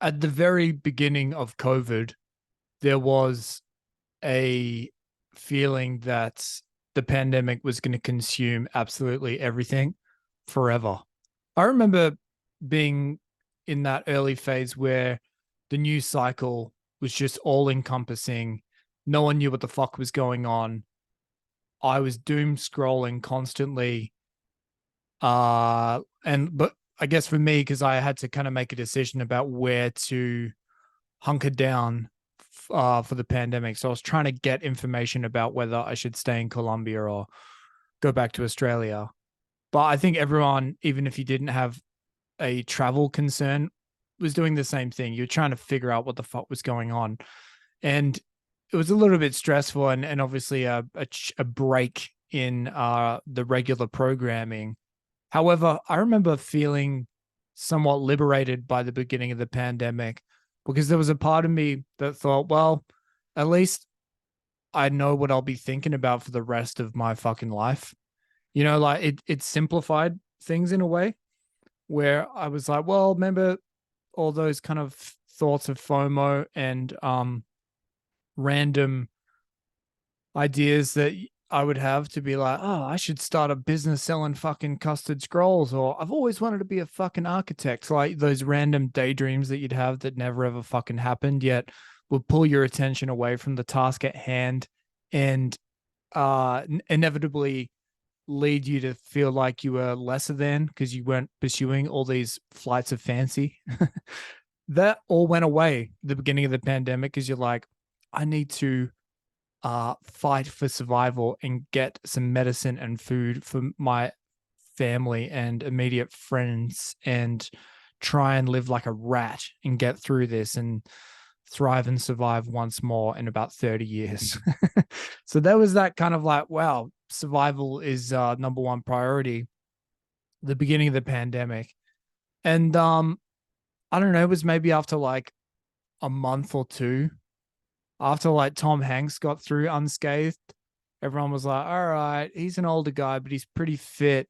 At the very beginning of COVID, there was a feeling that the pandemic was going to consume absolutely everything forever. I remember being in that early phase where the news cycle was just all encompassing. No one knew what the fuck was going on. I was doom scrolling constantly. But I guess for me, because I had to kind of make a decision about where to hunker down for the pandemic. So I was trying to get information about whether I should stay in Colombia or go back to Australia. But I think everyone, even if you didn't have a travel concern, was doing the same thing. You're trying to figure out what the fuck was going on. And it was a little bit stressful and obviously a break in the regular programming. However, I remember feeling somewhat liberated by the beginning of the pandemic because there was a part of me that thought, well, at least I know what I'll be thinking about for the rest of my fucking life. Like it simplified things in a way where I was like, well, remember all those kind of thoughts of FOMO and random ideas that I would have to be like, oh, I should start a business selling fucking custard scrolls, or I've always wanted to be a fucking architect. Like those random daydreams that you'd have that never ever fucking happened, yet would pull your attention away from the task at hand and inevitably lead you to feel like you were lesser than because you weren't pursuing all these flights of fancy. That all went away at the beginning of the pandemic because you're like, I need to fight for survival and get some medicine and food for my family and immediate friends and try and live like a rat and get through this and thrive and survive once more in about 30 years. So there was that kind of like, wow, survival is number one priority, the beginning of the pandemic. And I don't know, it was maybe after like a month or two after like Tom Hanks got through unscathed, everyone was like, all right, he's an older guy, but he's pretty fit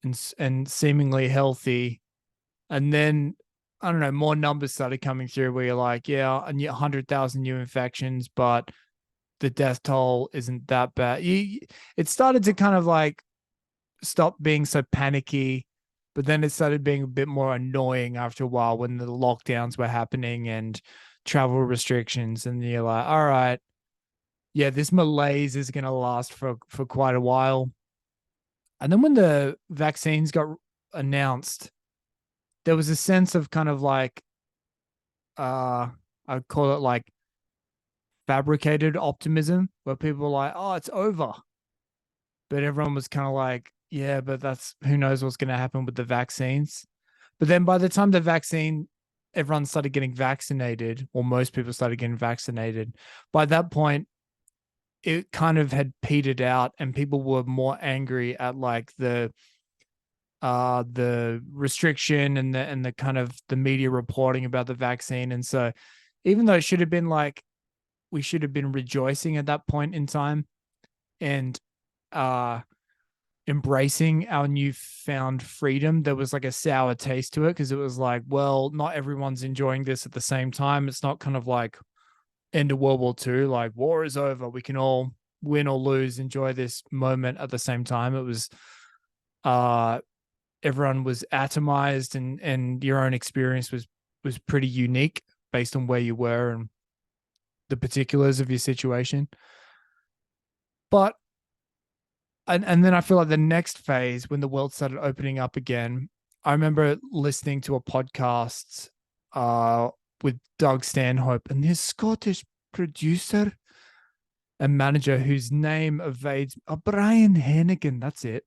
and seemingly healthy. And then I don't know, more numbers started coming through where you're like, yeah, and 100,000 new infections, but the death toll isn't that bad. It started to kind of like stop being so panicky, but then it started being a bit more annoying after a while when the lockdowns were happening and travel restrictions. And you're like, all right, yeah, this malaise is going to last for quite a while. And then when the vaccines got announced, there was a sense of kind of like, uh, I'd call it like fabricated optimism where people were like, oh, it's over. But everyone was kind of like, yeah, but that's who knows what's going to happen with the vaccines. But then by the time everyone started getting vaccinated, or most people started getting vaccinated, by that point, it kind of had petered out and people were more angry at like the restriction and the kind of the media reporting about the vaccine. And so even though it should have been like we should have been rejoicing at that point in time and uh embracing our newfound freedom, there was like a sour taste to it because it was like, well, not everyone's enjoying this at the same time. It's not kind of like end of World War II, like war is over. We can all win or lose, enjoy this moment at the same time. It was uh everyone was atomized and your own experience was pretty unique based on where you were and the particulars of your situation. But and then I feel like the next phase when the world started opening up again, I remember listening to a podcast uh with Doug Stanhope and his Scottish producer and manager whose name evades Brian Hennigan. That's it.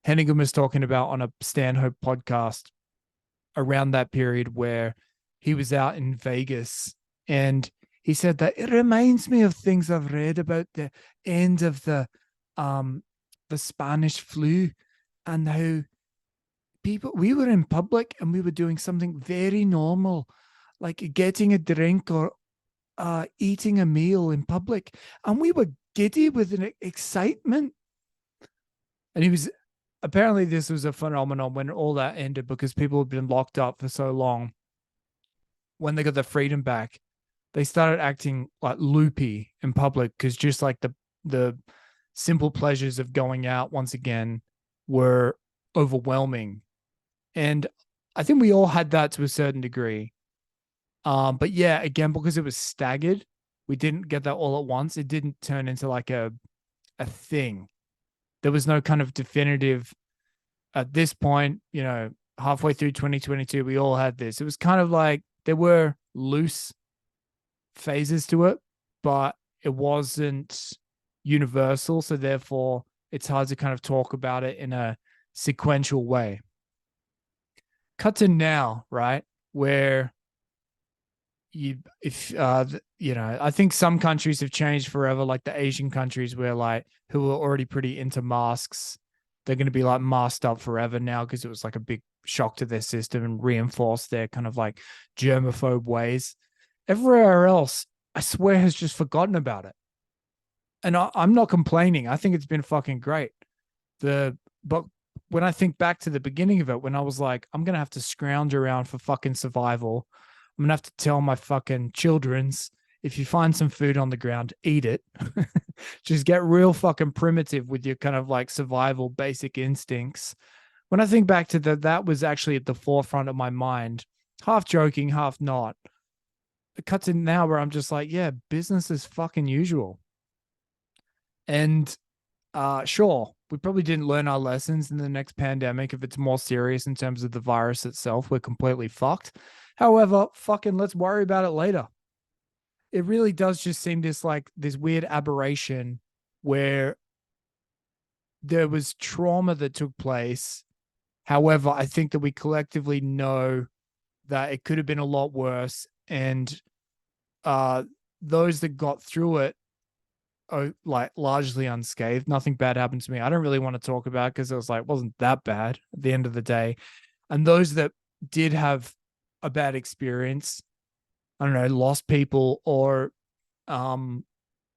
Hennigan was talking about on a Stanhope podcast around that period where he was out in Vegas and he said that it reminds me of things I've read about the end of um the Spanish flu and how people we were in public and we were doing something very normal like getting a drink or eating a meal in public and we were giddy with an excitement. And he was apparently this was a phenomenon when all that ended because people had been locked up for so long when they got their freedom back, they started acting like loopy in public because just like the simple pleasures of going out once again were overwhelming. And I think we all had that to a certain degree. But yeah, again, because it was staggered, we didn't get that all at once. It didn't turn into like a thing. There was no kind of definitive at this point, halfway through 2022, we all had this. It was kind of like there were loose phases to it, but it wasn't universal. So therefore, it's hard to kind of talk about it in a sequential way. Cut to now, right? Where I think some countries have changed forever, like the Asian countries where like who are already pretty into masks, they're going to be like masked up forever now because it was like a big shock to their system and reinforced their kind of like germaphobe ways. Everywhere else, I swear, has just forgotten about it. And I'm not complaining. I think it's been fucking great. But when I think back to the beginning of it, when I was like, I'm gonna have to scrounge around for fucking survival. I'm gonna have to tell my fucking children's, if you find some food on the ground, eat it. Just get real fucking primitive with your kind of like survival basic instincts. When I think back to that was actually at the forefront of my mind, half joking, half not. It cuts in now where I'm just like, yeah, business is fucking usual. And sure, we probably didn't learn our lessons in the next pandemic. If it's more serious in terms of the virus itself, we're completely fucked. However, fucking let's worry about it later. It really does just seem this weird aberration where there was trauma that took place. However, I think that we collectively know that it could have been a lot worse. And those that got through it are like largely unscathed. Nothing bad happened to me. I don't really want to talk about because it was like, wasn't that bad at the end of the day. And those that did have a bad experience, I don't know, lost people or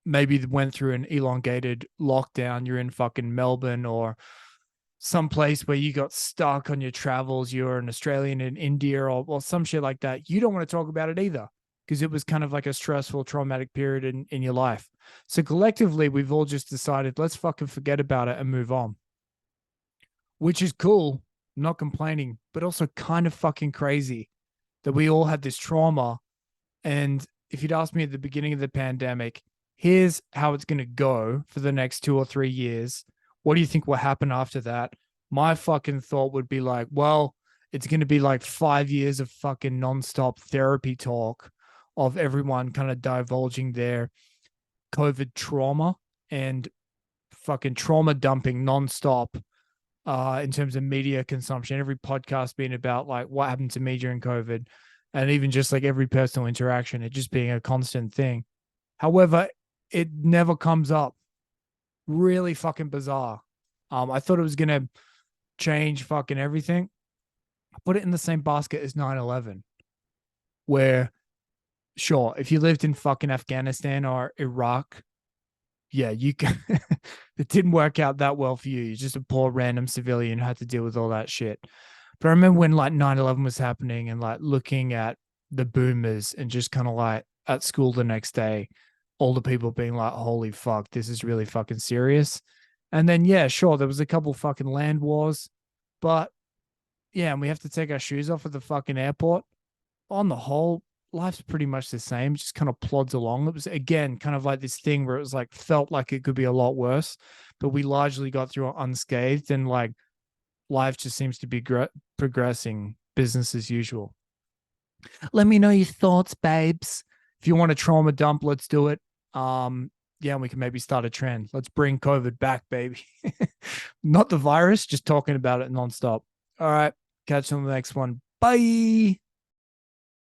maybe went through an elongated lockdown. You're in fucking Melbourne or some place where you got stuck on your travels. You're an Australian in India or some shit like that. You don't want to talk about it either because it was kind of like a stressful, traumatic period in your life. So collectively, we've all just decided, let's fucking forget about it and move on, which is cool. I'm not complaining, but also kind of fucking crazy that we all had this trauma. And if you'd asked me at the beginning of the pandemic, here's how it's going to go for the next 2 or 3 years. What do you think will happen after that? My fucking thought would be like, well, it's going to be like 5 years of fucking nonstop therapy talk of everyone kind of divulging their COVID trauma and fucking trauma dumping nonstop in terms of media consumption. Every podcast being about like what happened to me during COVID and even just like every personal interaction, it just being a constant thing. However, it never comes up. Really fucking bizarre. I thought it was going to change fucking everything. I put it in the same basket as 9/11, where sure, if you lived in fucking Afghanistan or Iraq, yeah, you can. It didn't work out that well for you. You're just a poor random civilian who had to deal with all that shit. But I remember when like 9/11 was happening and like looking at the boomers and just kind of like at school the next day, all the people being like, holy fuck, this is really fucking serious. And then, yeah, sure, there was a couple fucking land wars, but yeah, and we have to take our shoes off at the fucking airport. On the whole, life's pretty much the same, just kind of plods along. It was, again, kind of like this thing where it was like, felt like it could be a lot worse, but we largely got through it unscathed. And like, life just seems to be progressing business as usual. Let me know your thoughts, babes. If you want a trauma dump, let's do it. Yeah, we can maybe start a trend. Let's bring COVID back, baby. Not the virus, just talking about it nonstop. All right, catch you on the next one. Bye.